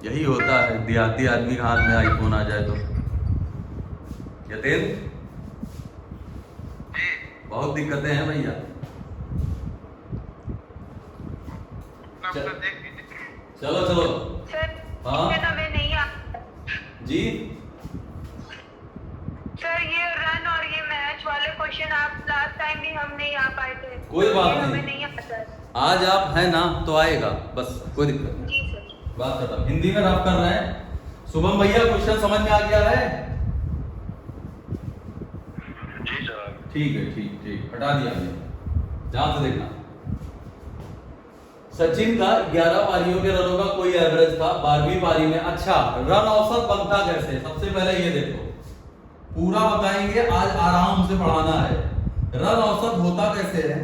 यही होता है देहाती आदमी के हाथ में आईफोन आ जाए तो। यतेन बहुत दिक्कतें हैं भैया। चलो चलो। हाँ मैं नहीं आ जी सर, ये रन और ये मैच वाले क्वेश्चन आप लास्ट टाइम भी हम नहीं आ पाए थे। कोई बात ये हमें नहीं। नहीं आता सर। आज आप है ना तो आएगा, बस कोई दिक्कत नहीं। जी सर। बात खत्म। हिंदी में रब कर रहे हैं। शुभम भैया क्वेश्चन समझ में आ गया है? जी सर। ठीक है, ठीक ठीक, हटा दिया हमने। ध्यान से देखना। सचिन का 11 पारियों के रनों का कोई एवरेज था 12वीं पारी में। अच्छा, रन औसत बनता कैसे? सबसे पहले ये देखो, पूरा बताएंगे, आज आराम से पढ़ाना है। रन औसत होता कैसे है?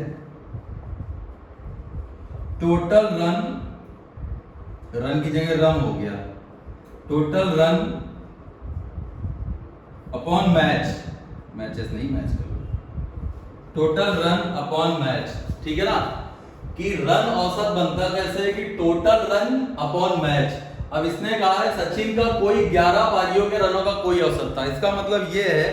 टोटल रन, रन की जगह रन हो गया, total run upon match, matches नहीं, मैच करो, टोटल रन अपॉन मैच। ठीक है ना, कि रन औसत बनता कैसे है कि टोटल रन अपॉन मैच। अब इसने कहा है सचिन का कोई 11 पारियों के रनों का कोई औसत था। इसका मतलब यह है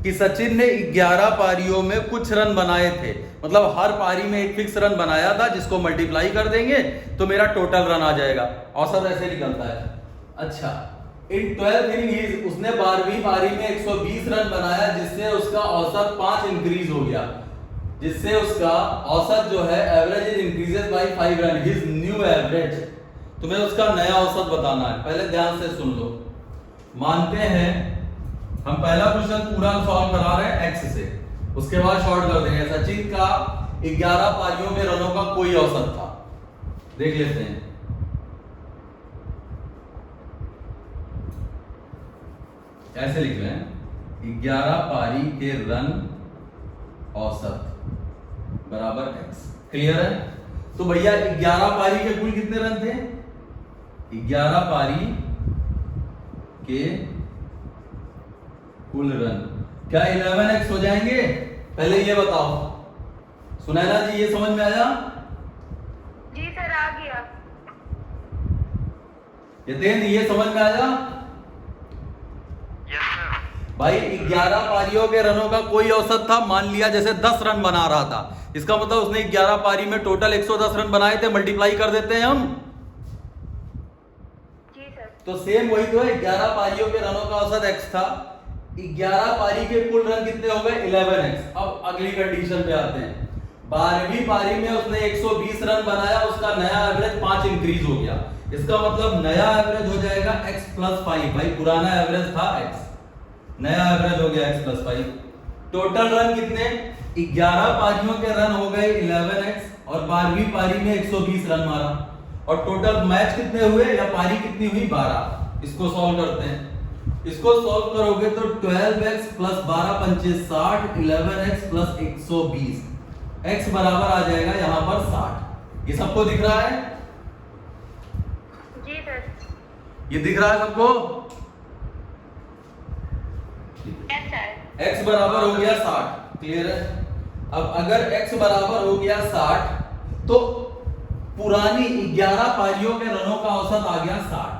कि सचिन ने 11 पारियों में कुछ रन बनाए थे, मतलब हर पारी में एक फिक्स रन बनाया था, जिसको मल्टीप्लाई कर देंगे तो मेरा टोटल रन आ जाएगा। औसत ऐसे निकलता है। अच्छा, इन 12 इनिंग्स उसने 12वीं पारी में 120 रन बनाया, जिससे उसका औसत 5 इंक्रीज हो गया, जिससे उसका औसत जो है average is increases by 5 run, his new average. तुम्हें उसका नया औसत बताना है। पहले ध्यान से सुन लो। मानते हैं हम पहला क्वेश्चन पूरा सॉल्व करा रहे हैं एक्स से, उसके बाद शॉर्ट कर देंगे। सचिन का 11 पारियों में रनों का कोई औसत था, देख लेते हैं। ऐसे लिख रहे हैं 11 पारी के रन औसत बराबर एक्स। क्लियर है? तो भैया 11 पारी के कुल कितने रन थे? 11 पारी के कुल रन क्या 11x हो जाएंगे? पहले ये बताओ सुनैना जी, ये समझ में आया? जी सर, आ गया। यतेन, ये समझ में आया? Yes sir. भाई 11 पारियों के रनों का कोई औसत था, मान लिया जैसे 10 रन बना रहा था, इसका मतलब उसने 11 पारी में टोटल 110 रन बनाए थे, मल्टीप्लाई कर देते हैं हम। जी सर। तो सेम वही तो है, 11 पारियों के रनों का औसत x था, 11 पारी के कुल रन कितने हो गए? 11x। अब अगली कंडीशन पे आते हैं। 12वीं पारी में उसने 120 रन बनाया, उसका नया एवरेज 5 इंक्रीज हो गया, इसका मतलब नया एवरेज हो जाएगा x + 5। भाई पुराना एवरेज था x, नया एवरेज हो गया x + 5। टोटल रन कितने? 11 पारियों के रन हो गए 11x, और 12वीं पारी में 120 रन मारा, और टोटल मैच कितने हुए या पारी कितनी हुई? 12। इसको सॉल्व करते हैं। इसको सॉल्व करोगे तो 12x + 12 × 5 = 60, 11x + 120, x बराबर आ जाएगा यहां पर 60। ये सबको दिख रहा है? जी सर। ये दिख रहा है सबको? Yes sir. x बराबर हो गया 60। क्लियर है? अब अगर x बराबर हो गया 60, तो पुरानी 11 पारियों के रनों का औसत आ गया 60।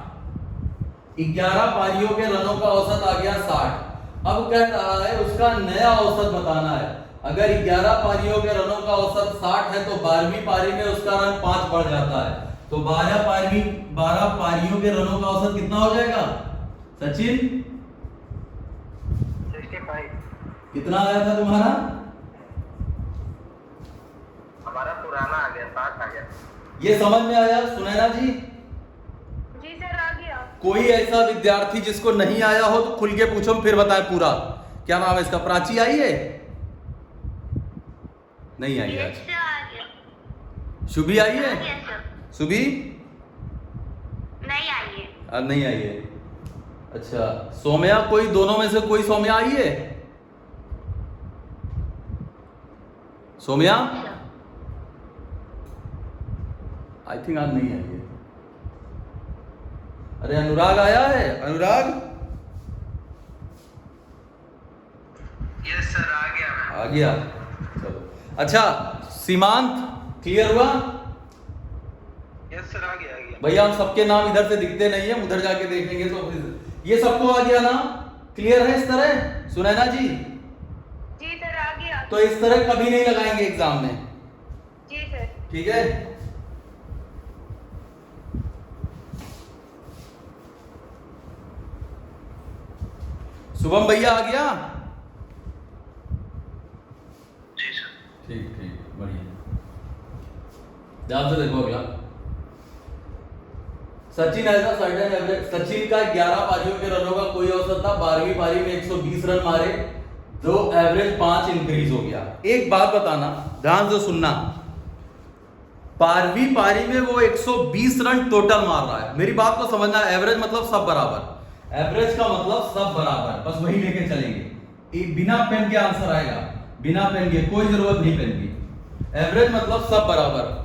11 पारियों के रनों का औसत आ गया 60। अब कह रहा है उसका नया औसत बताना है। अगर 11 पारियों के रनों का औसत 60 है, तो 12वीं पारी में उसका रन 5 बढ़ जाता है, तो 12 पारियों के रनों का औसत कितना हो जाएगा सचिन? 65। कितना आया था तुम्हारा? हमारा पुराना आ गया, 60 आ गया। ये समझ में आया सुनैना जी? जी सर, आ गया। कोई ऐसा विद्यार्थी जिसको नहीं आया हो तो खुल के पूछो, फिर बताए पूरा। क्या नाम है इसका? प्राची आई है? नहीं आई आज। शुभी आई है? शुभी नहीं आई है। आज नहीं आई है। अच्छा, सौम्या, कोई दोनों में से कोई सौम्या आई है? सौम्या आई थिंक आज नहीं आई है। अरे अनुराग आया है? अनुराग यस सर, आ गया मैं। आ गया, चलो। अच्छा, सीमांत क्लियर हुआ? यस सर, आ गया। भैया हम सबके नाम इधर से दिखते नहीं है, उधर जाके देखेंगे तो ये सबको आ गया ना? क्लियर है इस तरह सुनैना जी? जी सर आ गया। तो इस तरह कभी नहीं लगाएंगे एग्जाम में, जी सर। ठीक है? शुभम भैया आ गया? जी सर। ठीक ठीक बढ़िया। ध्यान से देखो अगला। सचिन ऐसा सर्टेन एवरेज, सचिन का 11 पारियों के रनों का कोई औसत था, 12वीं पारी में 120 रन मारे, जो एवरेज 5 इंक्रीज हो गया। एक बात बताना, ध्यान से सुनना, 12वीं पारी में वो 120 रन टोटल मार रहा है। मेरी बात को समझना, एवरेज मतलब सब बराबर, एवरेज का मतलब सब बराबर, बस वही लेके चलेंगे। बिना पेन के आंसर आएगा, बिना पेन के, कोई जरूरत नहीं पेन की। एवरेज मतलब सब बराबर।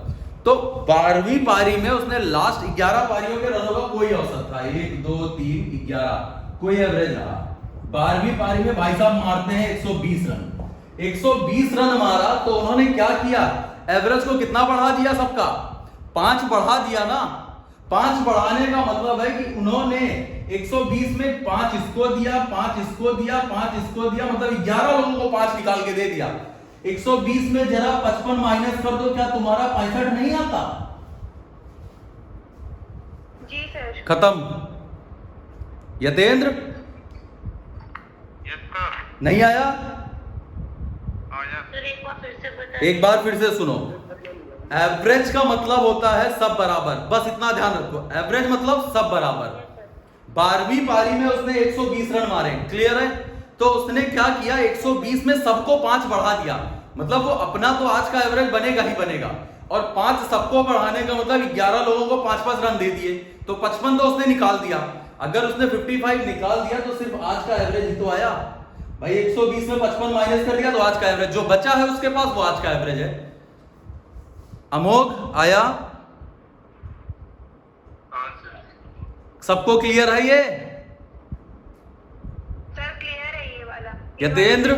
तो 12वीं पारी में उसने लास्ट 11 पारियों के रनों का कोई औसत था, 1 2 3 11, कोई एवरेज रहा। 12वीं पारी में भाई साहब मारते हैं 120 रन, 120 रन मारा तो उन्होंने क्या किया, एवरेज को कितना बढ़ा दिया सबका, 5 बढ़ा दिया ना। 5 बढ़ाने का मतलब है कि उन्होंने 120 में 5 इसको दिया, 5 इसको दिया, 5 इसको दिया, मतलब 11 लोगों को 5 निकाल के दे दिया। 120 में जरा 55 माइनस कर दो, क्या तुम्हारा 65 नहीं आता? जी सर। खत्म। Yatendra yes sir. नहीं आया? आया। सर एक बार फिर से बता। एक बार फिर से सुनो, एवरेज का मतलब होता है सब बराबर, बस इतना ध्यान रखो, एवरेज मतलब सब बराबर। 12वीं पारी में उसने 120 रन मारे, क्लियर है? तो उसने क्या किया, 120 में सबको 5 बढ़ा दिया, मतलब वो अपना तो आज का एवरेज बनेगा ही बनेगा, और 5 सबको बढ़ाने का मतलब 11 लोगों को 5-5 रन दे दिए, तो 55 तो उसने निकाल दिया। अगर उसने 55 निकाल दिया तो सिर्फ आज का एवरेज ही तो आया भाई। 120 में 55 माइनस कर दिया तो आज का एवरेज जो बचा है उसके पास, वो आज का एवरेज है। अमोघ आया? हाँ सर। सबको क्लियर है ये? सर क्लियर है ये वाला। यतेंद्र?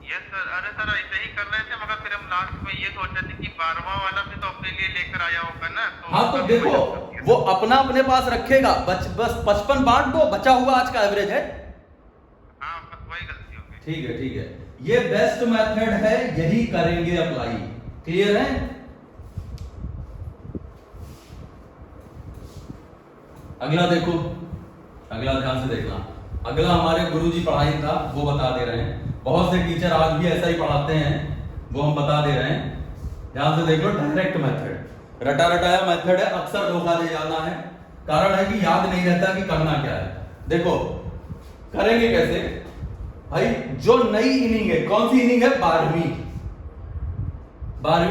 Yes sir. अरे सर ऐसे ही कर रहे थे, मगर फिर हम लास्ट में ये सोच रहे थे कि 12वां वाला भी तो अपने लिए लेकर आया होगा ना, तो हाँ तो देखो, वो अपना अपने पास रखेगा, बस 55 बांट दो, बचा हुआ आज का एवरेज है। हाँ बस वही गलती हो गई। ठीक है ठीक है, ये बेस्ट मेथड है, यही करेंगे अप्लाई। क्लियर है? अगला देखो, अगला ध्यान से देखना। अगला हमारे गुरुजी पढ़ाई था, वो बता दे रहे हैं। बहुत से टीचर आज भी ऐसा ही पढ़ाते हैं, वो हम बता दे रहे हैं। ध्यान से देख लो, डायरेक्ट मेथड, रटा रटाया मेथड है, अक्सर धोखा दे जाना है, कारण है कि याद नहीं रहता कि करना क्या है। देखो करेंगे कैसे भाई, जो नई इनिंग है, कौन सी इनिंग है, 12वीं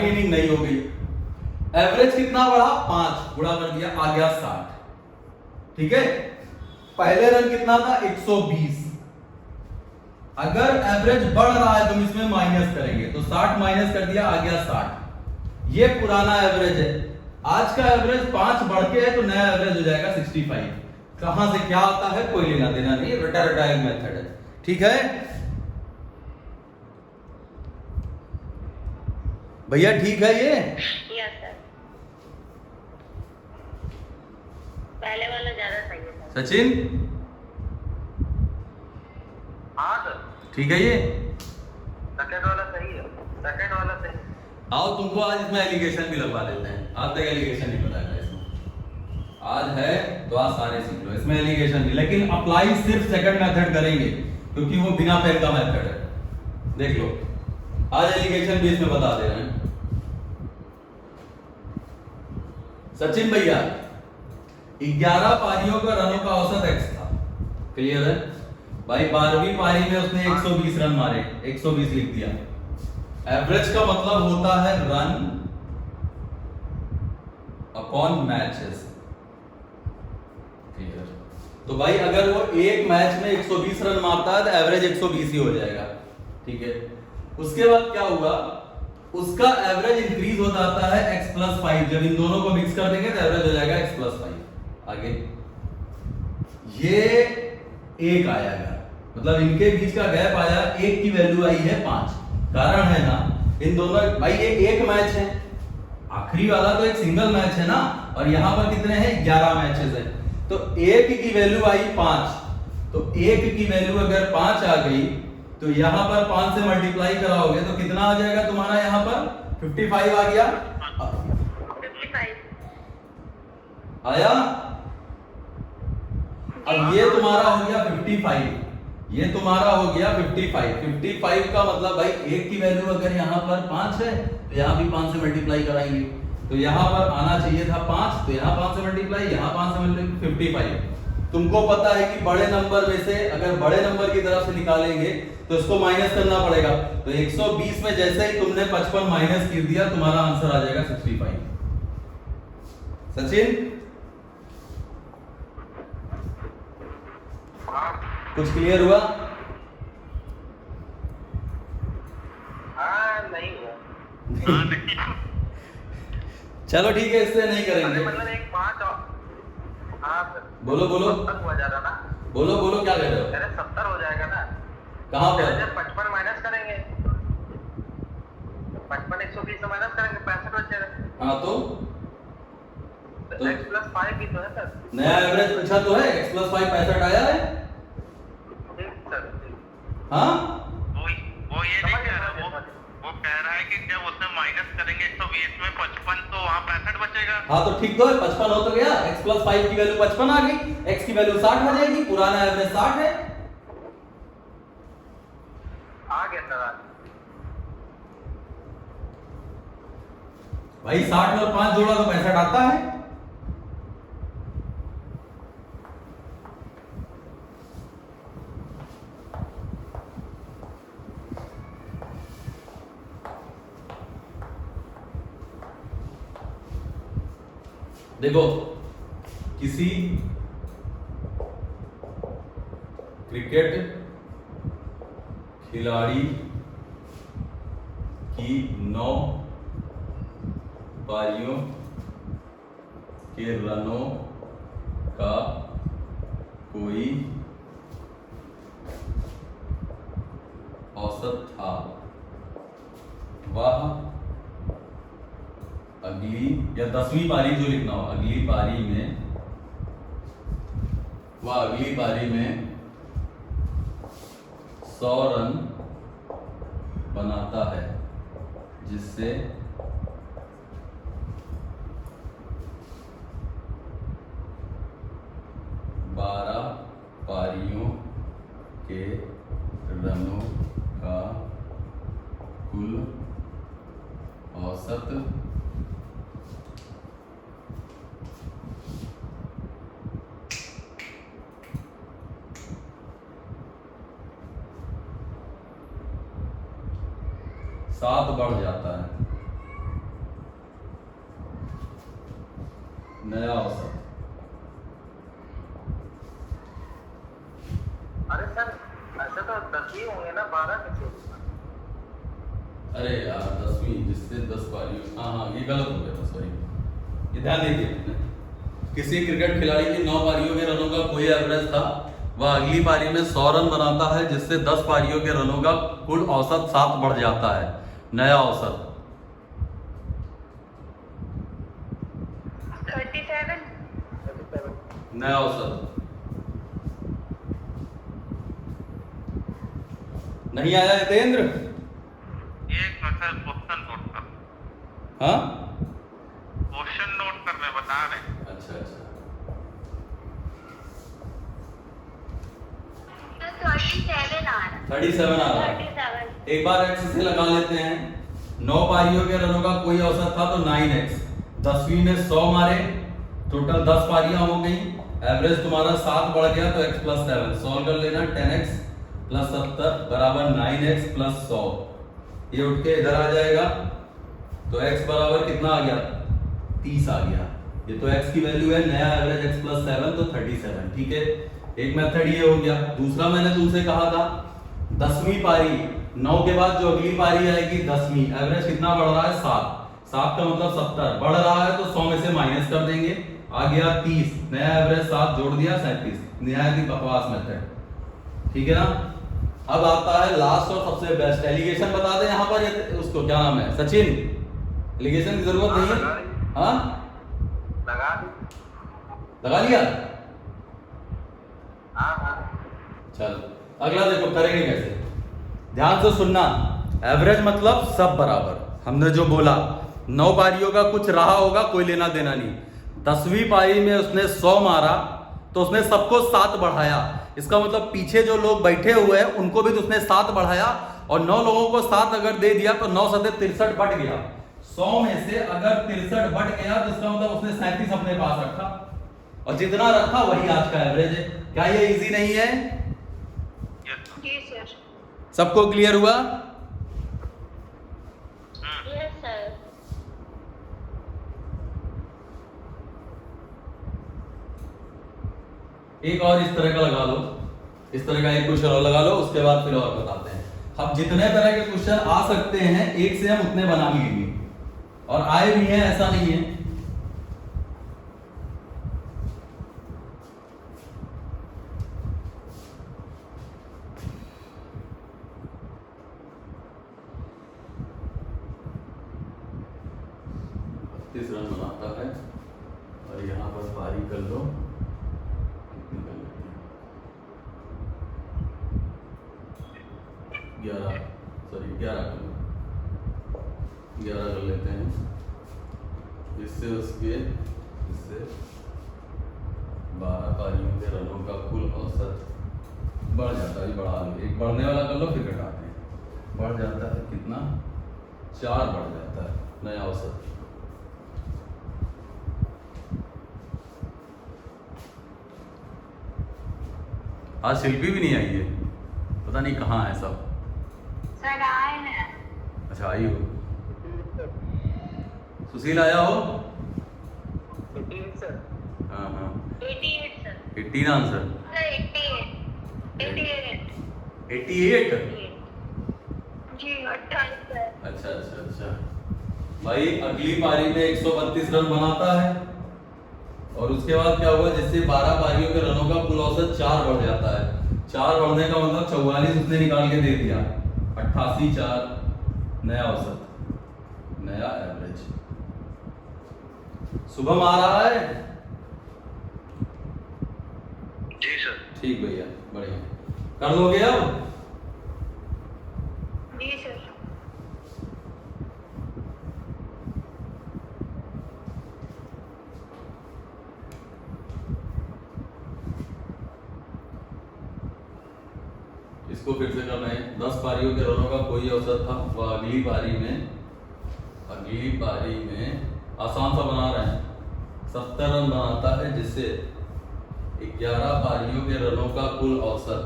इनिंग नई हो गई, एवरेज कितना बढ़ा, 5 गुणा कर दिया, आ गया 60, ठीक है? पहले रन कितना था, 120। अगर एवरेज बढ़ रहा है तो इसमें माइनस करेंगे, तो 60 माइनस कर दिया, आ गया 60। ये पुराना एवरेज है। आज का एवरेज 5 बढ़ के है तो नया एवरेज हो जाएगा 65। कहां से क्या आता है कोई लेना देना नहीं, रटा रटाया मेथड है, ठीक है भैया? ठीक है ये? Yes sir. पहले वाला ज्यादा सही है सर। सचिन हाँ सर। ठीक है ये? सेकंड वाला सही है, सेकंड वाला सही है। आओ तुमको आज इसमें एलिगेशन भी लगवा देते हैं, आज तक एलिगेशन नहीं पता था इसमें, आज है तो आज सारे सीख लो, इसमें एलिगेशन नहीं, लेकिन अप्लाई सिर्फ सेकंड मेथड करेंगे क्योंकि वो बिना पेन का मेथड है। देख लो, आज एलिगेशन भी इसमें बता दे रहे हैं। सचिन भैया 11 पारियों का रनों का औसत x था, क्लियर है भाई? 12वीं पारी में उसने 120 रन मारे, 120 लिख दिया। एवरेज का मतलब होता है रन अपॉन मैचेस, ठीक है? तो भाई अगर वो एक मैच में 120 रन मारता है तो एवरेज 120 ही हो जाएगा, ठीक है? उसके बाद क्या हुआ, उसका एवरेज इंक्रीज हो जाता है x + 5, जब इन दोनों को मिक्स कर देंगे तो एवरेज हो जाएगा x + 5। आगे ये 1 आएगा, मतलब इनके बीच का गैप आया, 1 की वैल्यू आई है 5। कारण है ना इन दोनों भाई, ये एक मैच है, आखिरी वाला तो एक सिंगल मैच है ना, और यहाँ पर कितने हैं 11 मैचेस है। तो एक की वैल्यू आई 5, तो एक की वैल्यू अगर 5 आ गई तो यहाँ पर 5 से मल्टीप्लाई कराओगे तो कितना आ जाएगा तुम्हारा, यहाँ पर 55 आ गया, 55 आया। अब ये तुम्हारा हो गया 55, ये तुम्हारा हो गया 55 का मतलब भाई एक की वैल्यू अगर यहाँ पर 5 है तो यहाँ भी 5 से मल्टीप्लाई कराएंगे, तो यहाँ पर आना चाहिए था 5, तो यहाँ 5 से मल्टीप्लाई, यहाँ 5 से मल्टीप्लाई 55। तुमको पता है कि बड़े नंबर में से अगर बड़े नंबर की तरफ से निकालेंगे तो इसको माइनस करना पड़ेगा, तो 120 में जैसे ही तुमने 55 माइनस कर दिया तुम्हारा आंसर आ जाएगा 65। सचिन कुछ क्लियर हुआ? नहीं हुआ। चलो ठीक है, इससे नहीं करेंगे। मतलब एक 5 और बोलो बोलो 70 हो जाएगा ना, बोलो बोलो क्या कह रहे हो? अरे 70 हो जाएगा ना। कहाँ पर? जब 55 माइनस करेंगे, 55 120 से माइनस करेंगे 65 बचेगा। हाँ तो x प्लस 5 भी तो है सर। नया एवरेज पूछा तो है, x प्लस 5 65 आया है। ठीक सर। हाँ वो ये नहीं कह रहा, वो कह रहा है कि जब उसमें माइनस करेंगे 120 में 55 तो वहाँ 65 बचेगा। हाँ तो ठीक तो है, 55 हो तो गया, x प्लस 5 की वैल्यू 55 आ गई, x की वैल्यू 60 हो जाएगी, पुराना एवरेज 60 है। आ गया सर। भाई 60 और 5 जोड़ा तो 65 आता है। देखो किसी क्रिकेट खिलाड़ी की 9 पारियों के रनों का कोई औसत था, वह अगली या 10वीं पारी जो लिखना हो, अगली पारी में 100 रन बनाता है, जिससे 12 पारियों के रनों का कुल औसत 7 बढ़ जाता है, नया औसत। अरे सर ऐसे तो 10 ही होंगे ना, 12 कैसे? अरे यार 10वीं जिससे 10 पारियों, हाँ ये गलत हो गया था, सॉरी। ये ध्यान दीजिए, किसी क्रिकेट खिलाड़ी की 9 पारियों के रनों का कोई एवरेज था, वह अगली पारी में 100 रन बनाता है, जिससे 10 पारियों के रनों का कुल औसत 7 बढ़ जाता है, नया औसत। 37 नया औसत नहीं आया हितेंद्र? एक सर क्वेश्चन नोट कर, हाँ क्वेश्चन नोट कर रहे, बता रहे। अच्छा अच्छा 37 आ रहा 37 आ रहा है। 37 एक बार x से लगा लेते हैं, 9 पारियों के रनों का कोई औसत था तो 9x, 10वीं में 100 मारे, टोटल 10 पारियां हो गई, एवरेज तुम्हारा 7 बढ़ गया, तो x प्लस 7 सॉल्व कर लेना, 10x प्लस 70 बराबर 9x प्लस 100, ये उठ के इधर आ जाएगा, तो x बराबर कितना आ गया 30 आ गया, ये तो x की वैल्यू है, नया एवरेज x प्लस 7 तो 37। ठीक है, एक मेथड ये हो गया। दूसरा मैंने तुमसे कहा था 10वीं पारी, 9 के बाद जो अगली पारी आएगी 10वीं, एवरेज कितना बढ़ रहा है 7, 7 का मतलब 70 बढ़ रहा है, तो 100 में से माइनस कर देंगे, आ गया 30, नया एवरेज 7 जोड़ दिया 37, निहायत ही बकवास मेथड। ठीक है ना। अब आता है लास्ट और सबसे बेस्ट, एलिगेशन बता दे यहाँ पर, उसको क्या नाम है सचिन, एलिगेशन की जरूरत नहीं है। हाँ लगा लिया। चल अगला देखो करेंगे कैसे, ध्यान से सुनना। एवरेज मतलब सब बराबर, हमने जो बोला 9 पारियों का कुछ रहा होगा, कोई लेना देना नहीं। 10वीं पारी में उसने 100 मारा तो उसने सबको 7 बढ़ाया, इसका मतलब पीछे जो लोग बैठे हुए हैं उनको भी तो उसने 7 बढ़ाया, और 9 लोगों को 7 अगर दे दिया तो 9 सते 63 बढ़ गया। 100 में से अगर 63 बढ़ गया तो इसका मतलब उसने 37 अपने पास रखा, और जितना रखा वही आज का एवरेज है। क्या ये इजी नहीं है? जी सर। सबको क्लियर हुआ? Yes sir. एक और इस तरह का लगा लो, इस तरह का एक क्वेश्चन और लगा लो, उसके बाद फिर और बताते हैं। अब जितने तरह के क्वेश्चन आ सकते हैं एक से हम उतने बना लेंगे, और आए भी हैं ऐसा नहीं है। रन बनाता है, और यहां पर पारी कर लो, कितनी कर लेते हैं 11 कर लो, 11 कर लेते हैं। इससे उसके 12 पारियों के रनों का कुल औसत बढ़ जाता है। बढ़ा लो, एक बढ़ने वाला कर लो फिर घटाते हैं। बढ़ जाता है कितना? 4 बढ़ जाता है नया औसत। आज शिल्पी भी नहीं आई है, पता नहीं कहाँ है सब। सर आए हैं। अच्छा आई हो। सुशील आया हो? 88 सर। हाँ हाँ 88 सर। 18 आंसर। 88 88। जी 28 सर। अच्छा अच्छा अच्छा भाई, अगली पारी में 132 रन बनाता है, और उसके बाद क्या हुआ, जिससे 12 पारियों के रनों का कुल औसत 4 बढ़ जाता है। 4 बढ़ने का मतलब 44 उसने निकाल के दे दिया, 88 4 नया औसत, नया एवरेज। शुभम आ रहा है? जी सर। ठीक भैया, बढ़िया। कर लोगे अब? जी सर। इसको फिर से करना है। 10 पारियों के रनों का कोई औसत था, वह अगली पारी में आसान सा बना रहे हैं, 70 रन बनाता है, जिससे 11 पारियों के रनों का कुल औसत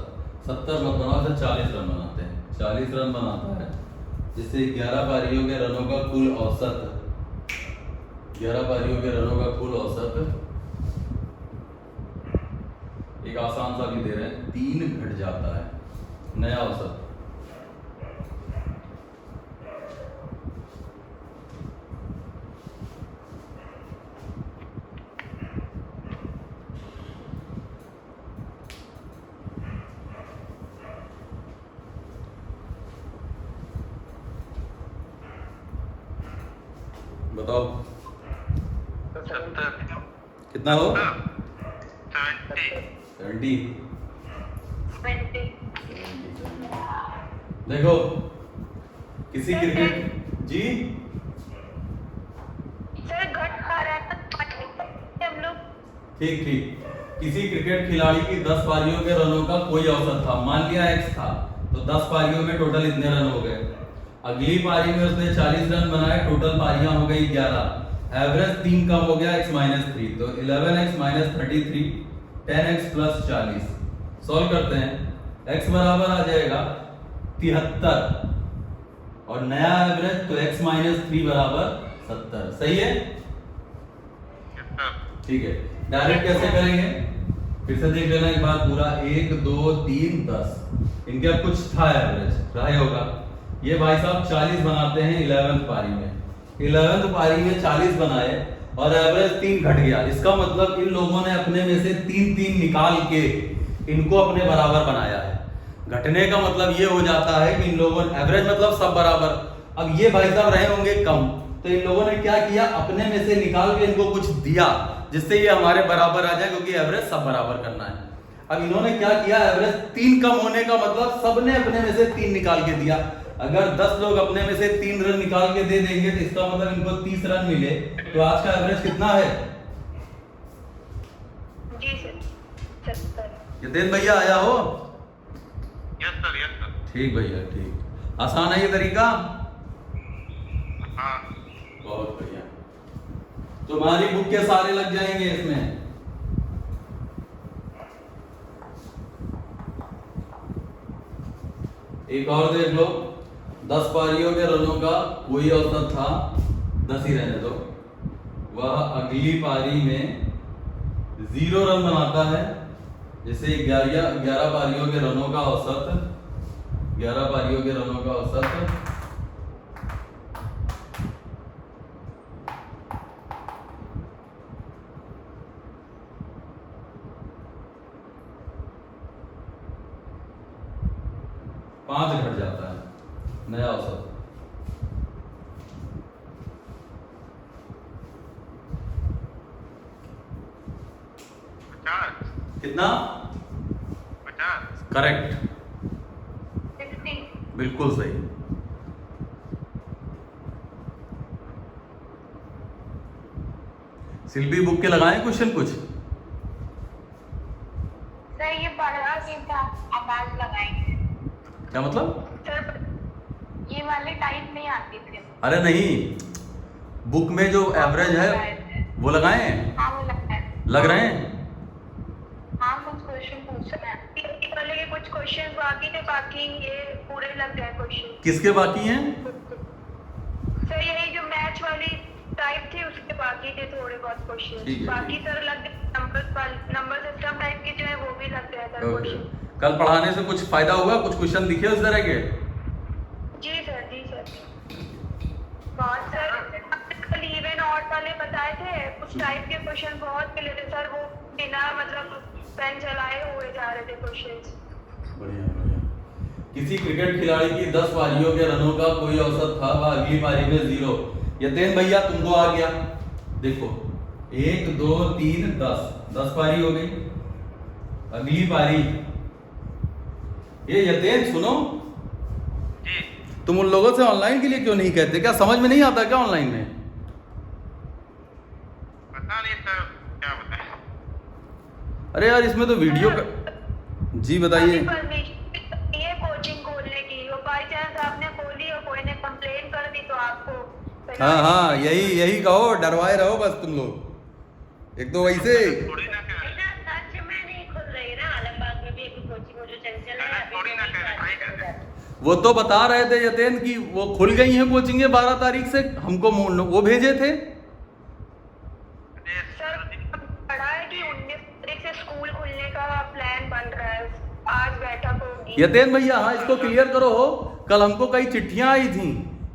70 मत बनाओ, 40 रन बनाते हैं। 40 रन बनाता है, जिससे 11 पारियों के रनों का कुल औसत 11 पारियों के रनों का कुल औसत एक आसान सा भी दे रहे हैं, 3 घट जाता है नया औसत। बताओ 70 कितना हो? 70 20। देखो किसी क्रिकेट जी सर घट खा रहा है तो हम लोग। ठीक ठीक, किसी क्रिकेट खिलाड़ी की 10 पारियों के रनों का कोई औसत था, मान लिया x था, तो 10 पारियों में टोटल इतने रन हो गए। अगली पारी में उसने 40 रन बनाए, टोटल पारियां हो गई 11, एवरेज 3 कम हो गया x - 3, तो 11x - 33 10x + 40। सॉल्व करते हैं, x बराबर आ जाएगा 73, और नया एवरेज तो x - 3 बराबर 70। सही है? ठीक है, डायरेक्ट कैसे करेंगे फिर से देख लेना एक बार पूरा। 1 2 3 10, इनके अब कुछ था एवरेज रहा होगा। ये भाई साहब 40 बनाते हैं 11th पारी में, 11th पारी में 40 बनाए और एवरेज 3 घट गया। इसका मतलब इन लोगों ने अपने में से 3 निकाल के इनको अपने बराबर बनाया है। घटने का मतलब ये हो जाता है कि इन लोगों ने एवरेज मतलब सब बराबर, अब ये भाई साहब रहे होंगे कम, तो इन लोगों ने क्या किया, अपने में से निकाल के इनको कुछ दिया जिससे ये हमारे बराबर आ जाए, क्योंकि एवरेज सब बराबर करना है। अब इन्होंने क्या किया, एवरेज 3 कम होने का मतलब सबने अपने में से 3 निकाल के दिया। अगर 10 लोग अपने में से 3 रन निकाल के दे देंगे तो इसका मतलब इनको 30 रन मिले। तो आज का एवरेज कितना है? जी सर 70। यतेन भैया आया हो? Yes sir, yes sir. ठीक भैया, ठीक। आसान है ये तरीका? हाँ। बहुत बढ़िया। तुम्हारी बुक के सारे लग जाएंगे इसमें। एक और देख लो, 10 पारियों के रनों का कोई औसत था, 10 ही रहने दो, वह अगली पारी में 0 रन बनाता है। जैसे 11 पारियों के रनों का औसत, 11 पारियों के रनों का औसत 5 घट जाता है, नया औसत। कितना? 50। करेक्ट, 60। बिल्कुल सही। शिल्पी बुक के लगाए क्वेश्चन कुछ? सर ये पढ़ा कि था, अब आज लगाएंगे। क्या मतलब? सर ये वाले टाइप नहीं आती थी। अरे नहीं, बुक में जो एवरेज है वो लगाए हैं? हाँ वो लगता है। लग रहे हैं? हाँ कुछ क्वेश्चन पूछना है, पहले ये कुछ क्वेश्चन बाकी थे, बाकी ये पूरे लग गए क्वेश्चन। किसके बाकी हैं? सर यही जो मैच वाली टाइप थी उसके बाकी थे थोड़े बहुत ठीक क्वेश्चन, है, बाकी ठीक। सर लग गए। नंबर सिस्टम टाइप के जो है वो भी लग गया सर ओके। क्वेश्चन। कल पढ़ाने से कुछ फायदा हुआ? कुछ क्वेश्चन दिखे उस तरह के? जी सर, जी सर। बहुत सर कल इवन और वाले बताए थे, उस टाइप के क्वेश्चन बहुत मिले थे सर, वो बिना मतलब पेन चलाए हुए जा रहे थे क्वेश्चंस। बढ़िया बढ़िया। किसी क्रिकेट खिलाड़ी की 10 पारियों के रनों का कोई औसत था, वह अगली पारी में 0। यतेन भैया तुमको आ गया, देखो 1 2 3 10 पारी हो गई। अगली पारी, ये यतेन सुनो, जी। तुम उन लोगों से ऑनलाइन के लिए क्यों नहीं कहते? क्या समझ में नहीं आता क्या ऑनलाइन में? पता नहीं सर, क्या बताएं। अरे यार इसमें तो वीडियो का। जी बताइए। ये कोचिंग खोलने की, वो बाई चांस आपने खोली और कोई ने कंप्लेन कर दी तो आपको हाँ हाँ, यही कहो, डरवाए रहो बस तुम लोग। एक तो वैसे थोड़ी ना कह रहे, सच में नहीं खुल रही ना, आलमबाग में भी एक कोचिंग हो जो चंचल है, थोड़ी ना कह रहे, सही कह रहे। वो तो बता रहे थे यतेन कि वो खुल गई हैं कोचिंगे 12 तारीख से, हमको वो भेजे थे। सर पढ़ा है कि 19 तारीख से स्कूल खुलने का प्लान बन रहा है, आज बैठक होगी। यतेन भैया हाँ इसको क्लियर करो हो, कल हमको कई चिट्ठियां आई थी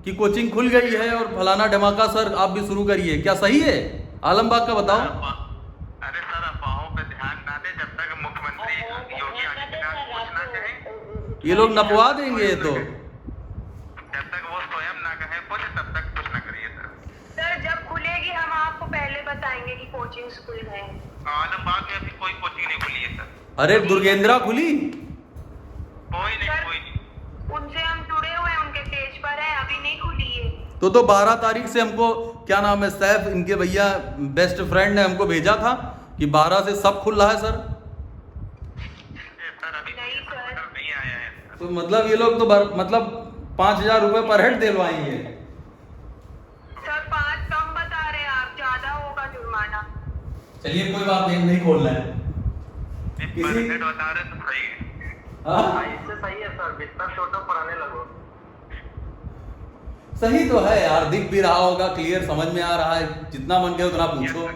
कि कोचिंग खुल गई है और फलाना धमाका सर आप भी शुरू करिए, क्या सही है? आलमबाग का बताओ। अरे सर अफवाहों पे ध्यान ना दे, जब तक मुख्यमंत्री योगी आदित्यनाथ कुछ ना कहे, ये लोग नपवा देंगे ये तो। जब तक वो स्वयं ना कहे कुछ, तब तक कुछ ना करिए सर। सर जब खुलेगी हम आपको पहले बताएंगे कि कोचिंग स्कूल है। आलमबाग में अभी कोई कोचिंग नहीं खुली है सर। अरे दुर्गेंद्रा खुली? कोई नहीं। उनसे हम जुड़े हुए हैं, उनके पेज पर है, अभी नहीं खुली है। तो 12 तारीख से हमको, क्या नाम है, सैफ इनके भैया बेस्ट फ्रेंड ने हमको भेजा था कि 12 से सब खुल रहा है सर। सर अभी नहीं सर। नहीं आया है। तो मतलब ये लोग तो मतलब 5,000 रुपए पर हेड दिलवाएंगे। सर 5 कम बता रहे हैं आप, ज्यादा होगा जुर्माना। चलिए कोई बात नहीं खोलना है। पर हेड बता रहे तो सही है। हाँ इससे सही है सर, बिस्तर छोटा पढ़ाने लगो। सही तो है यार, दिख भी रहा होगा, क्लियर समझ में आ रहा है, जितना मन करे उतना पूछो।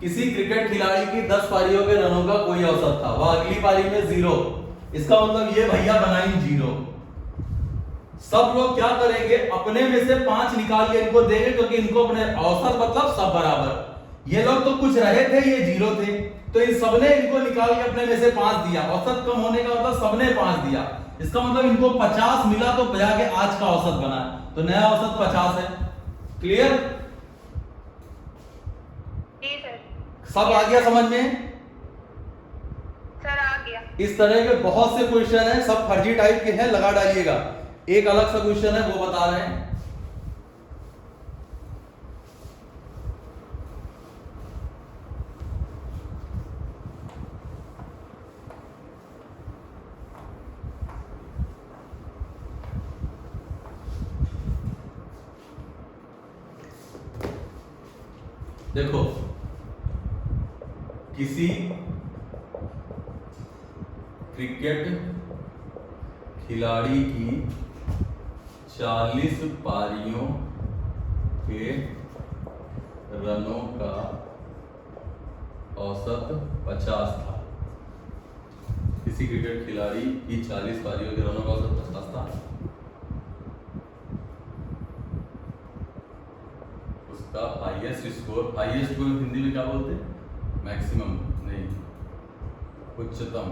किसी क्रिकेट खिलाड़ी की 10 पारियों के रनों का कोई औसत था, वह अगली पारी में 0। इसका मतलब ये भैया बनाई 0। सब लोग क्या करेंगे, अपने में से 5 निकाल के इनको देंगे, क्योंकि इनको अपने औसत मतलब सब बराबर। ये लोग तो कुछ रहे थे, ये 0 थे, तो इन सबने इनको निकाल के अपने में से 5 दिया। औसत कम होने का मतलब सबने 5 दिया। इसका मतलब इनको 50 मिला तो जाके आज का औसत बना, तो नया औसत 50 है। क्लियर? जी सर। सब आ गया समझ में? सर आ गया। इस तरह के बहुत से क्वेश्चन हैं, सब फर्जी टाइप के हैं, लगा डालिएगा। एक अलग सा क्वेश्चन है वो बता रहे हैं। देखो, किसी क्रिकेट खिलाड़ी की 40 पारियों के रनों का औसत 50 था। किसी क्रिकेट खिलाड़ी की 40 पारियों के रनों का औसत 50 था। उसका हाईएस्ट स्कोर, हाईएस्ट को हिंदी में क्या बोलते हैं? मैक्सिमम नहीं, उच्चतम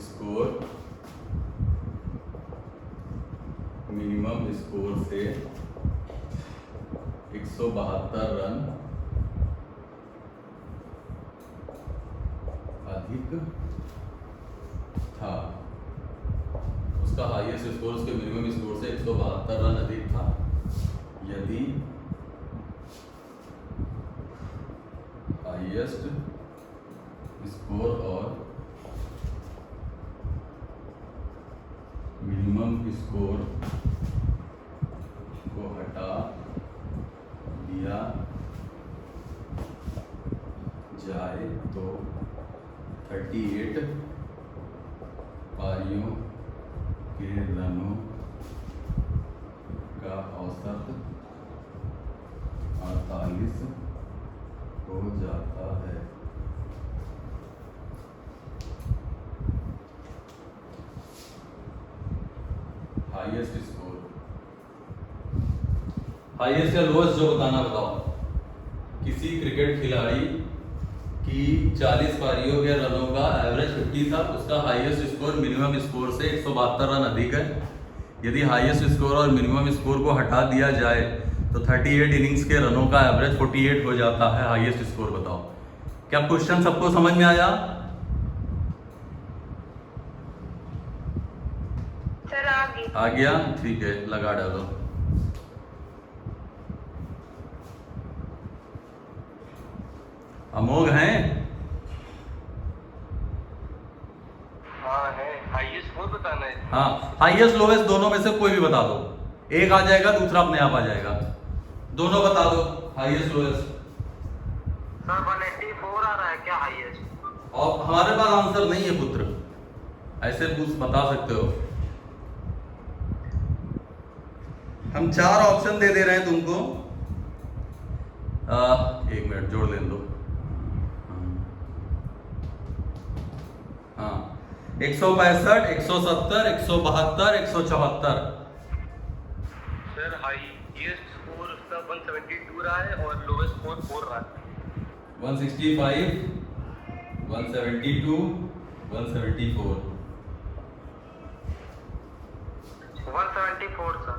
स्कोर मिनिमम स्कोर से 172 रन अधिक था। उसका हाईएस्ट स्कोर उसके मिनिमम स्कोर से 172 रन अधिक था यदि हाईएस्ट स्कोर और मिनिमम स्कोर को हटा दिया जाए तो 38 पारियों के रनों का औसत 48 हो जाता है। हाईएस्ट स्कोर, हाईएस्ट या लोएस्ट जो बताना बताओ। किसी क्रिकेट खिलाड़ी की 40 पारियों के रनों का एवरेज 50 था, उसका हाईएस्ट स्कोर मिनिमम स्कोर से 172 रन अधिक है। यदि हाईएस्ट स्कोर और मिनिमम स्कोर को हटा दिया जाए तो 38 इनिंग्स के रनों का एवरेज 48 हो जाता है। हाईएस्ट स्कोर बताओ। क्या क्वेश्चन सबको समझ में आया? सर आ गया? ठीक है, लगा डालो। अमोघ हैं? हाँ है। हाईएस्ट स्कोर बताना है। हाँ, हाईएस्ट लोएस्ट दोनों में से कोई भी बता दो। एक आ जाएगा, दूसरा अपने आप आ जाएगा। दोनों बता दो, हाईएस्ट लोएस्ट। सर 184 आ रहा है क्या हाईएस्ट? और हमारे पास आंसर नहीं है पुत्र, ऐसे पूछ बता सकते हो। हम 4 ऑप्शन दे दे रहे हैं तुमको। 1 मिनट जोड़ लेने दो। हाँ, 165, 170, 172, 174। सर हाईएस्ट स्कोर उसका 172 रहा है और लोएस्ट स्कोर 4 रहा है। 165, 172, 174। 174 सर।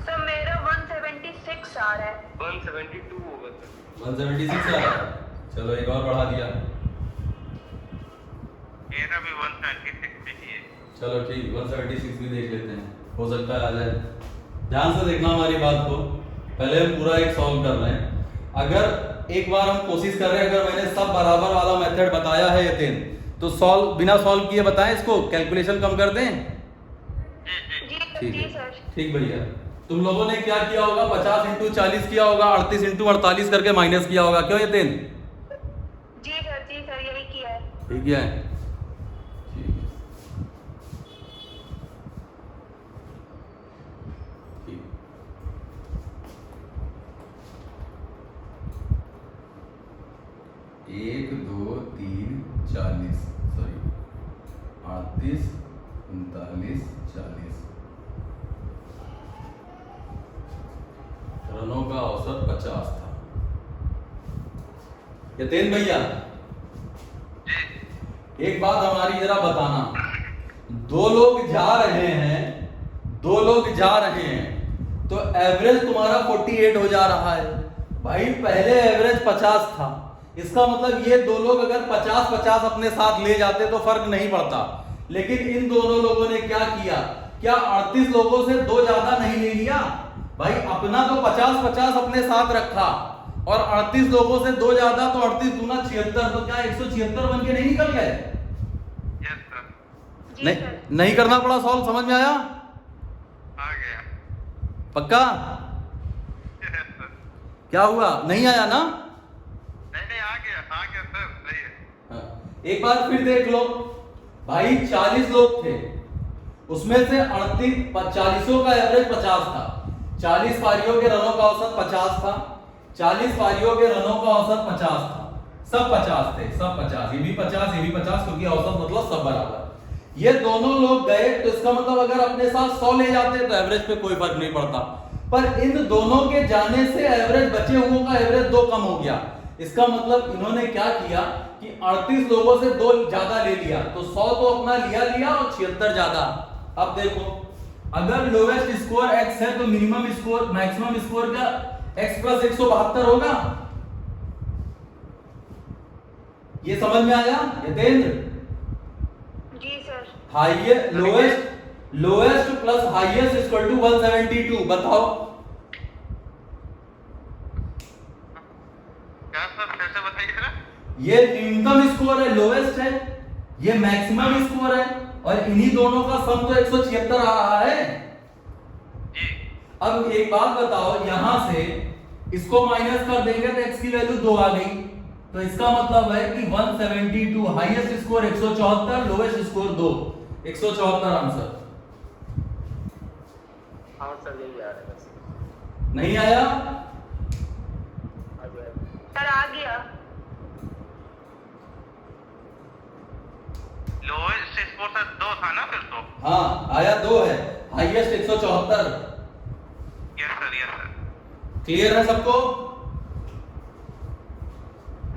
सर मेरा 176 आ रहा है। 172 होगा सर। 176 आ रहा है। चलो एक और बढ़ा दिया। मेरा भी 176 चाहिए। चलो ठीक, 176 भी देख लेते हैं, हो सकता है आ जाए। ध्यान से देखना हमारी बात को। पहले हम पूरा एक सॉल्व कर रहे हैं। अगर एक बार हम कोशिश कर रहे हैं, अगर मैंने सब बराबर वाला मेथड बताया है यतीन, तो सॉल्व बिना सॉल्व किए बताएं इसको, कैलकुलेशन कम कर दें। जी जी सर। ठीक भैया, तुम लोगों ने क्या किया होगा? 50 × 40 किया होगा, 38 × 48 करके माइनस किया होगा। क्यों यतीन? जी सर यही किया है। ठीक किया है। ठीक है, ठीक। 1, 2, 3, 40, सॉरी 38, 39, 40 रनों का औसत 50 था। यतीन भैया एक बात हमारी जरा बताना, दो लोग जा रहे हैं, दो लोग जा रहे हैं तो एवरेज तुम्हारा 48 हो जा रहा है। भाई पहले एवरेज 50 था, इसका मतलब ये दो लोग अगर 50-50 अपने साथ ले जाते तो फर्क नहीं पड़ता, लेकिन इन दोनों लोगों ने क्या किया, क्या 38 लोगों से दो ज्यादा नहीं ले लिया? भाई अपना तो 50-50 अपने साथ रखा और 38 लोगों से दो ज्यादा, तो 38 दूना 76, तो क्या 176 बन के नहीं निकल गए? यस सर, जी नहीं सर। नहीं करना पड़ा सॉल्व, समझ में आया? आ गया। पक्का? Yes sir. क्या हुआ, नहीं आया ना? नहीं आ गया सर, सही है। हाँ। एक बार फिर देख लो भाई, 40 लोग थे, उसमें से 40 का एवरेज 50 था, 40 पारियों के रनों का औसत 50 था, 40 पारियों के रनों का औसत 50 था, सब 50 थे, सब 50, ये भी 50 ये भी 50, क्योंकि औसत मतलब सब बराबर। ये दोनों लोग गए तो इसका मतलब अगर अपने साथ 100 ले जाते तो एवरेज पे कोई फर्क नहीं पड़ता, पर इन दोनों के जाने से एवरेज बचे हुओं का एवरेज 2 कम हो गया। इसका मतलब इन्होंने क्या किया कि 38 लोगों से 2 ज्यादा ले लिया, तो 100 तो अपना लिया और 76 ज्यादा। अब देखो, अगर लोवेस्ट स्कोर x है तो मिनिमम स्कोर मैक्सिमम स्कोर का x प्लस 172 होगा। ये समझ में आया यतेंद्र? जी sir. Highest lowest plus highest equal to 172, बताओ। क्या सर, फिर से बताइए ना। ये न्यूनतम स्कोर है, लोएस्ट है, ये मैक्सिमम स्कोर है, और इन्हीं दोनों का सम तो 176 आ रहा है जी। अब एक बात बताओ, यहां से इसको माइनस कर देंगे तो x की वैल्यू 2 आ गई, तो इसका मतलब है कि 172, highest score 174, lowest score 2, 174 answer. Answer यही आ रहा है बस। नहीं आया? आ गया। सर आ गया। लोएस्ट स्कोर सर 2 था ना फिर तो। हाँ आया, 2 है, हाईएस्ट 174। Yes sir. क्लियर है सबको?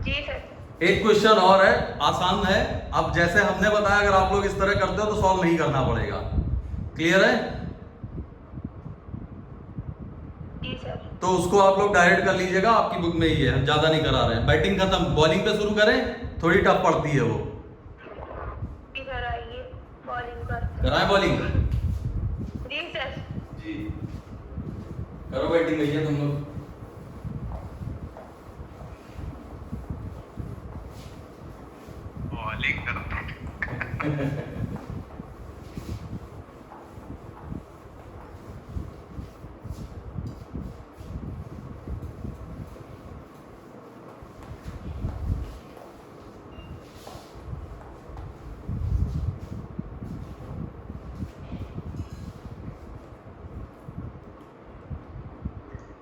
जी सर। एक क्वेश्चन और है, आसान है। अब जैसे हमने बताया, अगर आप लोग इस तरह करते हो तो सॉल्व नहीं करना पड़ेगा। क्लियर है? जी सर। तो उसको आप लोग डायरेक्ट कर लीजिएगा, आपकी बुक में ही है, हम ज्यादा नहीं करा रहे हैं। बैटिंग खत्म, बॉलिंग पे शुरू करें, थोड़ी टफ पड़ती है वो। जी सर, आइए बॉलिंग कर। कराएं बॉलिंग? जी सर। जी करो बैटिंग भैया तुम लोग। बॉलिंग करो।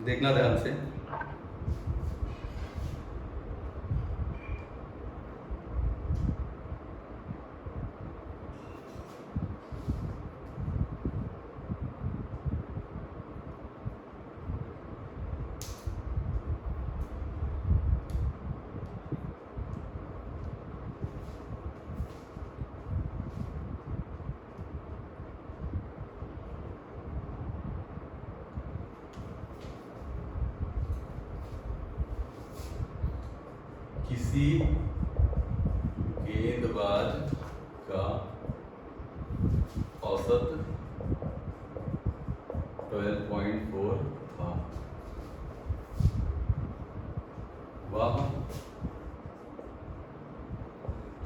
देखना ध्यान से। किसी गेंदबाज का औसत 12.4 था, वह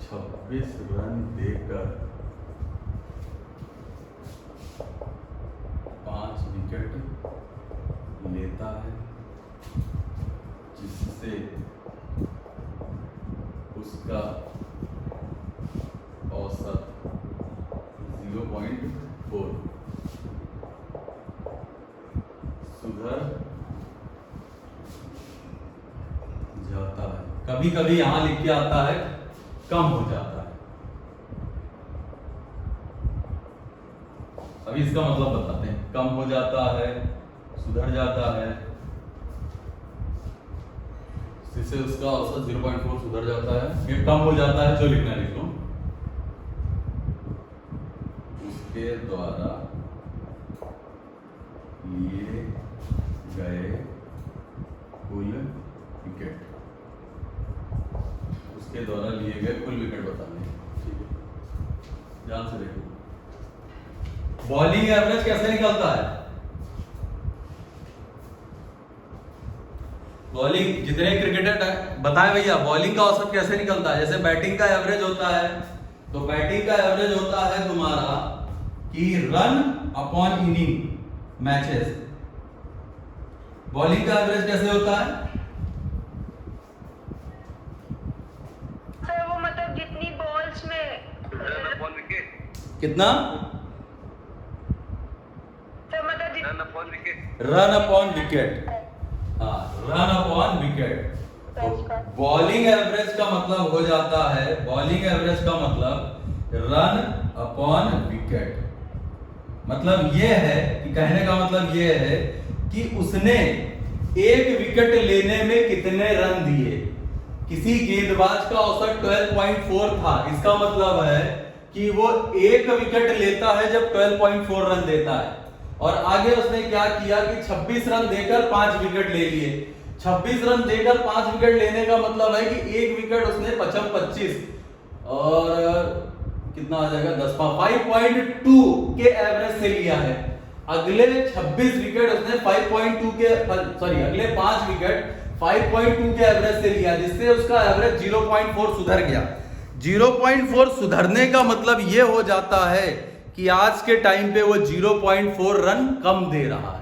26 रन देकर 5 विकेट लेता है, जिससे उसका औसत 0.4 सुधर जाता है। कभी कभी यहां लिख के आता है कम हो जाता है। अभी इसका मतलब बताते हैं। कम हो जाता है, सुधर जाता है, जिससे उसका औसत 0.4 सुधर जाता है। ये कम हो जाता है, जो लिखना लिख लो। उसके द्वारा लिए गए कुल विकेट, उसके द्वारा लिए गए कुल विकेट बताने। ठीक है, ध्यान से देखो। बॉलिंग एवरेज कैसे निकलता है? बॉलिंग जितने क्रिकेटर बताएं भैया, बॉलिंग का औसत कैसे निकलता है? जैसे बैटिंग का एवरेज होता है, तो बैटिंग का एवरेज होता है तुम्हारा कि run upon inning matches. Bowling का एवरेज कैसे होता है? सर वो मतलब जितनी बॉल्स में रन अपॉन विकेट। कितना? सर मतलब run upon wicket. Run upon wicket. हाँ, रन अपॉन विकेट। तो बॉलिंग एवरेज का मतलब हो जाता है, बॉलिंग एवरेज का मतलब रन अपॉन विकेट। मतलब ये है कि कहने का मतलब ये है कि उसने एक विकेट लेने में कितने रन दिए। किसी गेंदबाज का औसत 12.4 था, इसका मतलब है कि वो एक विकेट लेता है जब 12.4 रन देता है। और आगे उसने क्या किया कि 26 रन देकर 5 विकेट ले लिए। 26 रन देकर 5 विकेट लेने का मतलब है कि एक विकेट उसने 25 और कितना आ जाएगा 10 5.2 के एवरेज से लिया है। अगले 26 विकेट उसने 5.2 के अगले 5 विकेट 5.2 के एवरेज से लिया, जिससे उसका एवरेज 0.4 सुधर गया। 0.4 सुधरने का मतलब ये हो जाता है कि आज के टाइम पे वो 0.4 रन कम दे रहा है।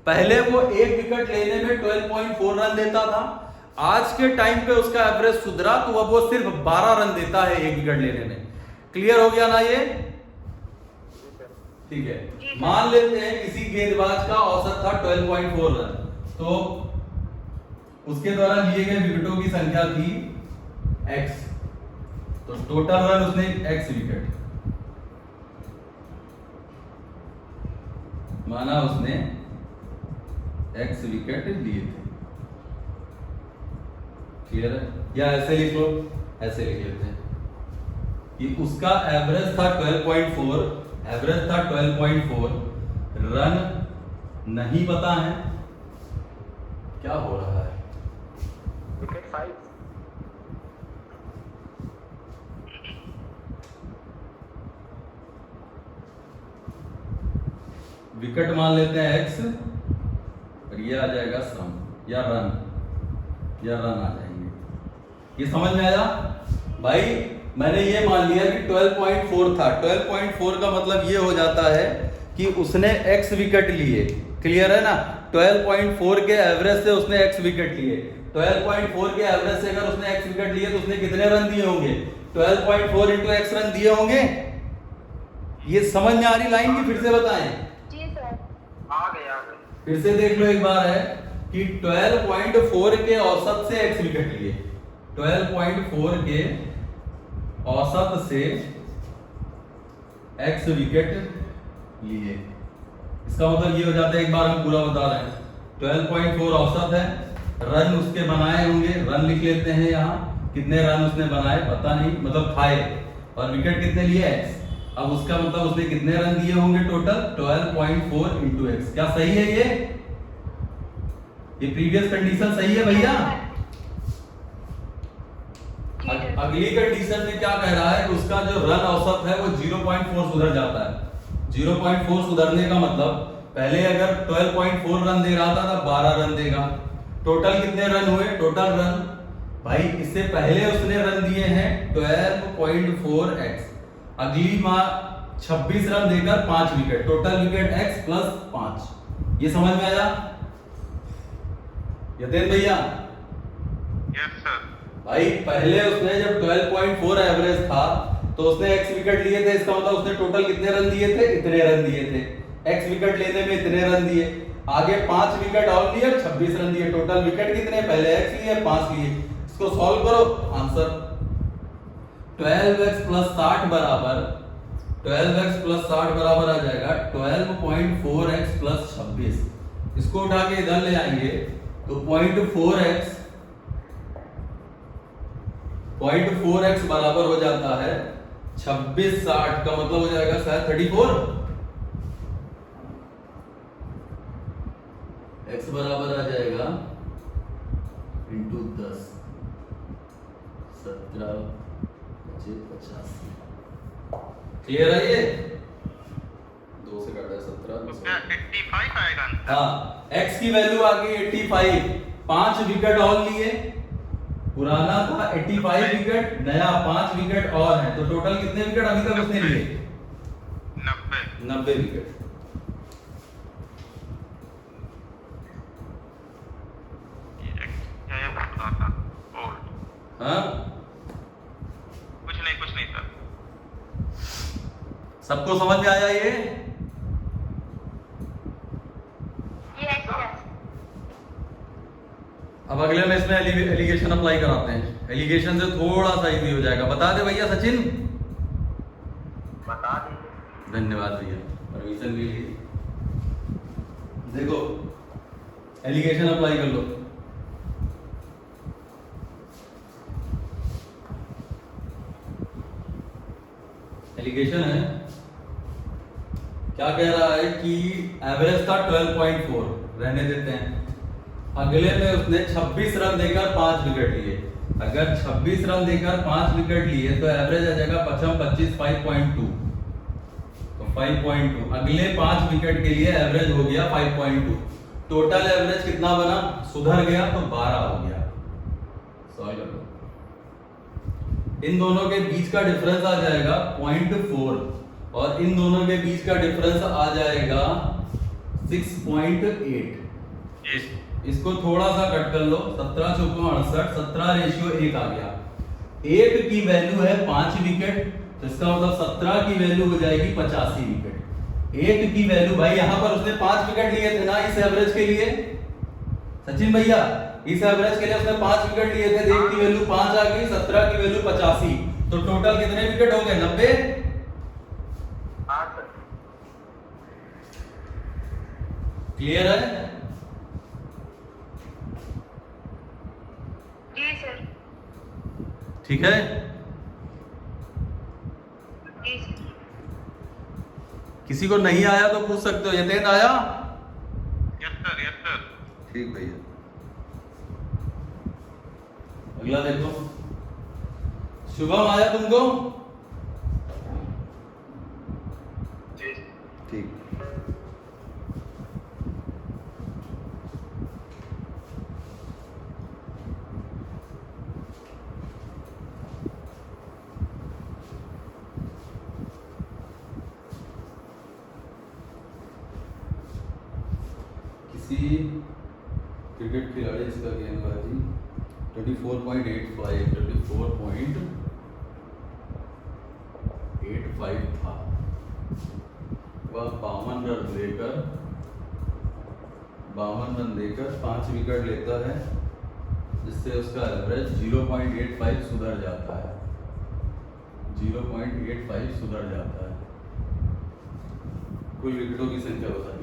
पहले वो एक विकेट लेने में 12.4 रन देता था, आज के टाइम पे उसका एवरेज सुधरा तो अब वो सिर्फ 12 रन देता है एक विकेट लेने में। क्लियर हो गया ना ये? ठीक है, मान लेते हैं किसी गेंदबाज का औसत था 12.4 रन, तो उसके द्वारा लिए गए विकेटों की संख्या थी x, तो टोटल रन उसने x विकेट माना, उसने x विकेट लिए थे। क्लियर है? या ऐसे लिख लो, ऐसे लिख लेते हैं कि उसका एवरेज था 12.4, एवरेज था 12.4, रन नहीं पता है। क्या हो रहा है? विकेट 5। विकेट मान लेते हैं x और ये आ जाएगा सम या रन आ जाएंगे। ये समझ में आया भाई? मैंने ये मान लिया कि 12.4 था, 12.4 का मतलब ये हो जाता है कि उसने x विकेट लिए। क्लियर है ना? 12.4 के एवरेज से उसने x विकेट लिए। 12.4 के एवरेज से अगर उसने x विकेट लिए तो उसने कितने रन दिए होंगे? 12.4 इंटू x रन दिए होंगे। ये समझ में आ रही लाइन की? फिर से बताएं। जी सर, आ गए। फिर से देख लो एक बार, है कि 12.4 के औसत से x विकेट लिए, 12.4 के औसत से x विकेट लिए। इसका मतलब ये हो जाता है, एक बार हम पूरा बता रहे हैं, 12.4 औसत है, रन उसके बनाए होंगे, रन लिख लेते हैं यहाँ, कितने रन उसने बनाए पता नहीं, मतलब खाए, और विकेट कितने लिए x। अब उसका मतलब उसने कितने रन दिए होंगे टोटल? 12.4 into x। क्या सही है ये प्रीवियस कंडीशन सही है भैया? अगली कंडीशन में क्या कह रहा है कि उसका जो रन औसत है वो 0.4 सुधर जाता है। 0.4 सुधरने का मतलब पहले अगर 12.4 रन दे रहा था तब 12 रन देगा। टोटल कितने रन हुए? टोटल रन भाई इससे पहले उसने रन दिए हैं 12.4x, अगली माह 26 रन देकर 5 wicket, total wicket x plus 5। ये समझ में आया यतेन भैया? Yes sir. भाई पहले उसने जब 12.4 एवरेज था तो उसने x विकेट लिए थे, इसका मतलब उसने टोटल कितने रन दिए थे? इतने रन दिए थे। x विकेट लेने में इतने रन दिए, आगे 5 विकेट और लिए, 26 रन दिए। टोटल विकेट कितने? पहले x लिए, 5 लिए। इसको सॉल्व करो, आंसर 12x प्लस 60 बराबर 12x प्लस 60 बराबर आ जाएगा 12.4x प्लस 26। इसको उठा के इधर ले आएंगे तो 0.4x बराबर हो जाता है 2660 का मतलब हो जाएगा शायद 34। x बराबर आ जाएगा इंटू 10, 17 85। क्लियर है ये? 2 से काटा 17। तो क्या 85 आएगा आंसर? हाँ, x की वैल्यू आ गई 85। 5 विकेट और लिए, पुराना था 85 विकेट, नया 5 विकेट और है, तो टोटल कितने विकेट अभी तक उसने लिए? 90 विकेट। ये बोल रहा था ओल्ड। हाँ, कुछ नहीं सर। सबको समझ में आया ये? Yes yes. अब अगले में इसमें एलिगेशन अप्लाई कराते हैं। एलिगेशन से थोड़ा सा इजी हो जाएगा। बता दे भैया सचिन। बता दीजिए। धन्यवाद भैया, परमिशन भी ली। देखो, एलिगेशन अप्लाई कर लो। एलिगेशन है, क्या कह रहा है कि एवरेज था 12.4, रहने देते हैं। अगले में उसने 26 रन देकर 5 विकेट लिए। अगर 26 रन देकर 5 विकेट लिए तो एवरेज आ जाएगा 25 5.2, तो 5.2। अगले 5 विकेट के लिए एवरेज हो गया 5.2। टोटल एवरेज कितना बना? सुधर गया तो 12 हो गया। सॉल्व कर लो। इन दोनों के बीच का डिफरेंस आ जाएगा 0.4 और इन दोनों के बीच का डिफरेंस आ जाएगा 6.8। इसको थोड़ा सा कट कर लो, 17 चौको 68, 17:1 आ गया। 1 की वैल्यू है 5 विकेट, तो इसका मतलब 17 की वैल्यू हो जाएगी 85 विकेट। 1 की वैल्यू, भाई यहां पर उसने 5 विकेट लिए थे ना इस एवरेज के लिए, सचिन भैया इस एवरेज के लिए उसने 5 विकेट लिए थे। 1 की वैल्यू 5 आ गई, 17 की वैल्यू 85, तो टोटल कितने विकेट हो गए? 90। क्लियर है? जी सर। ठीक है। जी सर। किसी को नहीं आया तो पूछ सकते हो। यतेंद्र आया? Yes sir. ठीक भैया। अगला देखो, शुभम आया तुमको? जी। ठीक। किसी क्रिकेट खिलाड़ी इसका गेंदबाजी 24.85 था, वह 52 रन देकर 5 विकेट लेता है, जिससे उसका एवरेज 0.85 सुधर जाता है। 0.85 सुधर जाता है। कुल विकेटों की संख्या बता दी।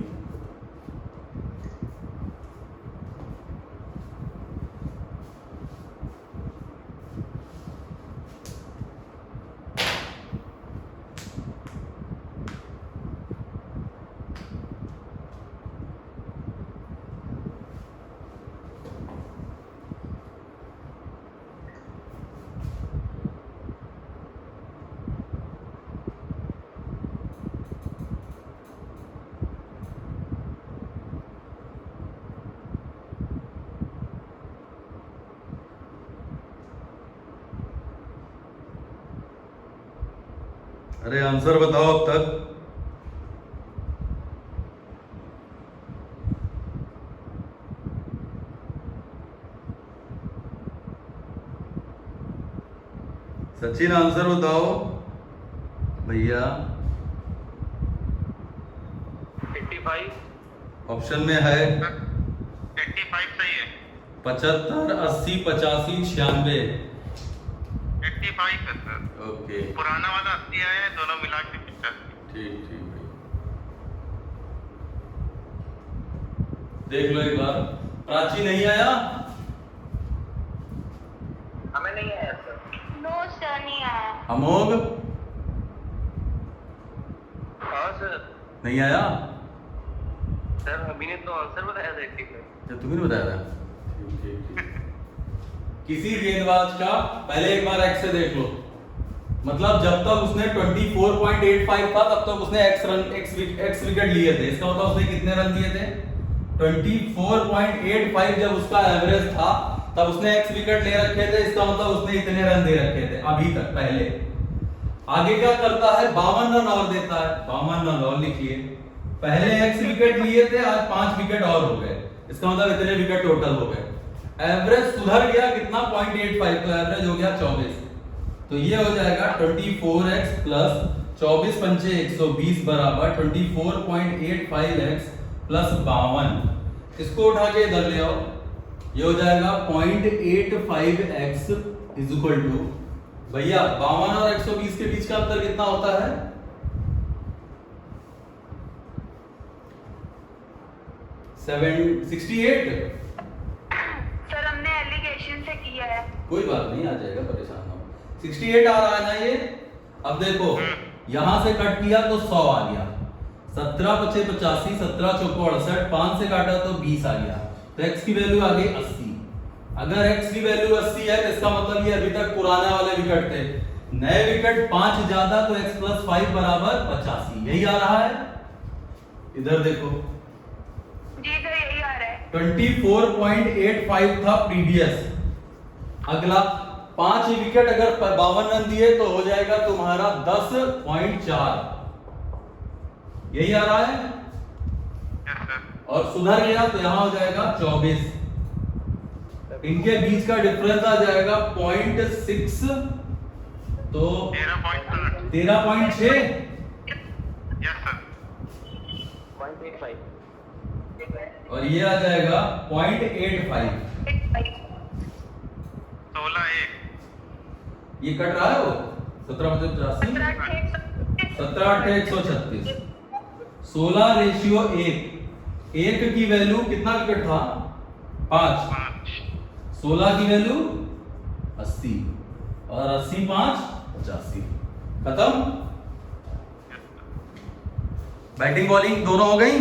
अरे आंसर बताओ अब तक। सचिन आंसर बताओ भैया। 85। ऑप्शन में है 85 सही है। 75, 80, 85, 96। 85 है सर। ओके, पुराना वाला 80 आया है, दोनों मिला के 85। ठीक ठीक भाई। देख लो एक बार। प्राची नहीं आया? हमें नहीं आया सर। नो सर, नहीं आया। अमोघ? हाँ सर। नहीं आया? सर अभी ने तो आंसर बताया था 80 में। जब तुम्हें बताया था किसी गेंदबाज का पहले एक बार एक्स से देख लो, मतलब जब तक उसने 24.85 था तब तक उसने एक्स विकेट लिए थे। इसका मतलब उसने कितने रन दिए थे? 24.85 जब उसका एवरेज था तब उसने एक्स विकेट ले रखे थे। इसका मतलब उसने इतने रन दे रखे थे अभी तक। पहले आगे क्या करता है? 52 रन और देता है। 52 रन और लिखिए। पहले एक्स विकेट लिए थे, आज 5 विकेट और हो गए। इसका मतलब इतने विकेट टोटल हो गए। एवरेज सुधर गया कितना? 0.85, तो एवरेज हो गया 24। तो ये हो जाएगा 24x प्लस 24 पंचे 120 बराबर 24.85x प्लस 52। इसको उठा के इधर ले आओ, ये हो जाएगा 0.85x इज इक्वल टू, भैया 52 और 120 के बीच का अंतर कितना होता है? 68। सर हमने एलिगेशन से किया है। कोई बात नहीं, आ जाएगा, परेशान ना हो। 68 आ रहा है ना ये? अब देखो यहां से कट किया तो 100 आ गया, 17 पचे 85, 17 चौको 68, 5 से काटा तो 20 आ गया। तो x की वैल्यू आ गई 80। अगर x की वैल्यू 80 है तो इसका मतलब ये अभी तक पुराने वाले विकेट थे। नए विकेट 5 ज्यादा तो x प्लस 5 बराबर 85। यही आ रहा है। इधर देखो जी सर यही आ रहा है। 24.85 था प्रीवियस। अगला 5 विकेट अगर 52 रन दिए तो हो जाएगा तुम्हारा 10.4। यही आ रहा है। Yes sir. और सुधर गया तो यहां हो जाएगा 24। इनके बीच का डिफरेंस आ जाएगा 0.6, तो 13.8। 13.6। Yes sir. 0.85। और ये आ जाएगा 0.85। 16.1। ये कट रहा है वो 17 बटे 85, 17 8 136, 16:1। 1 की वैल्यू कितना विकेट था? 5। 16 की वैल्यू 80 और 80 5 85। खत्म। बैटिंग बॉलिंग दोनों हो गई।